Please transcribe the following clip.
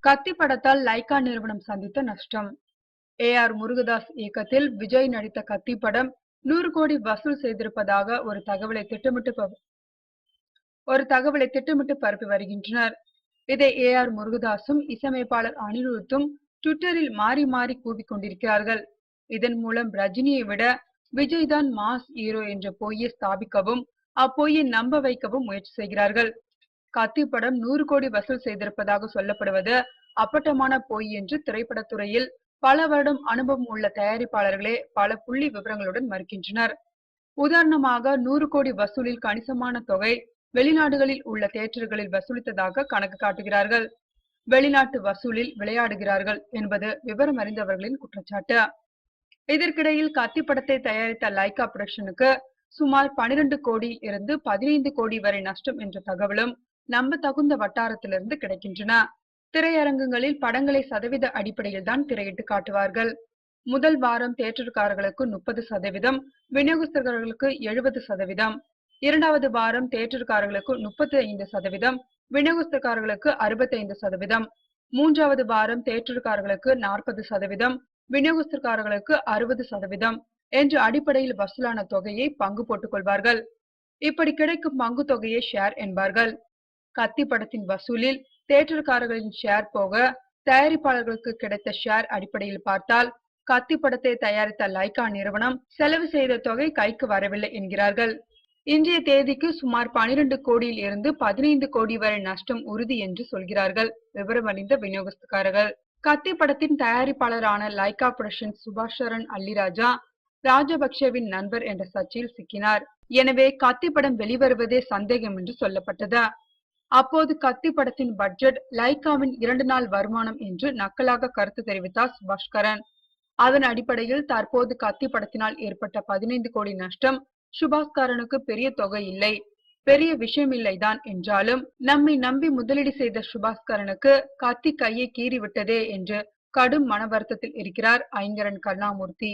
கத்தி படத்தால் லைகா நிறுவனம் சந்தித்த நஷ்டம். AR முருகதாஸ் இயக்கத்தில் விஜய் நடித்த கத்தி படம் 100 கோடி வசூல் செய்திருப்பதாக ஒரு தகவலை திட்டமிட்டு பரப்பி வருகின்றனர். இதை AR முருகதாசும் இசையமைப்பாளர் அனிருத்தும் ட்விட்டரில் மாறி மாறி கூவிக்கொண்டிருக்கிறார்கள். இதன் மூலம் ரஜினியை விட விஜய் தான் மாஸ் ஹீரோ என்ற பொய்யை ஸ்தாபிக்கவும் அப்பொய்யை நம்ப வைக்கவும் முயற்சி செய்கிறார்கள். கத்தி படம் 100 கோடி வசூல் செய்திருப்பதாக சொல்லப்படுவது அப்பட்டமான பொய் என்று திரைப்படத்துறையில் பல வருடம் அனுபவம் உள்ள தயாரிப்பாளர்களே பல புள்ளி விவரங்களுடன் மறுக்கின்றனர். உதாரணமாக 100 கோடி வசூலில் கணிசமான தொகை வெளிநாடுகளில் உள்ள தியேட்டர்களில் வசூலித்ததாக கணக்கு காட்டுகிறார்கள். வெளிநாட்டு வசூலில் விளையாடுகிறார்கள் என்பது விவரம் அறிந்தவர்களின் குற்றச்சாட்டு. இதற்கிடையில் கத்தி படத்தை தயாரித்த லைகா புரொடக்ஷனுக்கு சுமார் 12 கோடி இருந்து 15 கோடி வரை நஷ்டம் என்ற தகவலும் நம்ப தகுந்த வட்டாரத்திலிருந்து கிடைக்கின்றன. திரையரங்குகளில் படங்களை சதவீத அடிப்படையில் தான் திரையிட்டு காட்டுவார்கள். முதல் வாரம் தியேட்டர்காரர்களுக்கு 30%, விநியோகஸ்தர்களுக்கு 70%, இரண்டாவது வாரம் தியேட்டர்காரர்களுக்கு 35%, விநியோகஸ்தர்களுக்கு 65%, மூன்றாவது வாரம் தியேட்டர்காரர்களுக்கு 40%, விநியோகஸ்தர்களுக்கு 60% என்ற அடிப்படையில் வசூலான தொகையை பங்கு போட்டுக் கொள்வார்கள். இப்படி கிடைக்கும் பங்கு தொகையை ஷேர் என்பார்கள். கத்தி படத்தின் வசூலில் தியேட்டர்காரர்களின் ஷேர் போக தயாரிப்பாளர்களுக்கு கிடைத்த ஷேர் அடிப்படையில் பார்த்தால் கத்தி படத்தை தயாரித்த லைகா நிறுவனம் செலவு செய்த தொகை கைக்கு வரவில்லை என்கிறார்கள். இன்றைய தேதிக்கு சுமார் 12 கோடியில் இருந்து 15 கோடி வரை நஷ்டம் உறுதி என்று சொல்கிறார்கள் விவரமறிந்த விநியோகஸ்தர்கள். கத்தி படத்தின் தயாரிப்பாளரான லைகா புரொடக்ஷன்ஸ் சுபாஷ் சரண் அல்லிராஜா ராஜபக்சேவின் நண்பர் என்ற சர்ச்சையில் சிக்கினார். எனவே கத்தி படம் வெளிவருவதே சந்தேகம் என்று சொல்லப்பட்டது. அப்போது கத்தி படத்தின் பட்ஜெட் லைகாவின் 2 நாள் வருமானம் என்று நக்கலாக கருத்து தெரிவித்தார் சுபாஷ்கரன். அதன் அடிப்படையில் தற்போது கத்தி படத்தினால் ஏற்பட்ட 15 கோடி நஷ்டம் சுபாஷ்கரனுக்கு பெரிய தொகை இல்லை, பெரிய விஷயமில்லைதான் என்றாலும் நம்மை நம்பி முதலீடு செய்த சுபாஷ்கரனுக்கு கத்தி கையை கீறி விட்டதே என்று கடும் மன வருத்தத்தில் இருக்கிறார் ஐங்கரன் கருணாமூர்த்தி.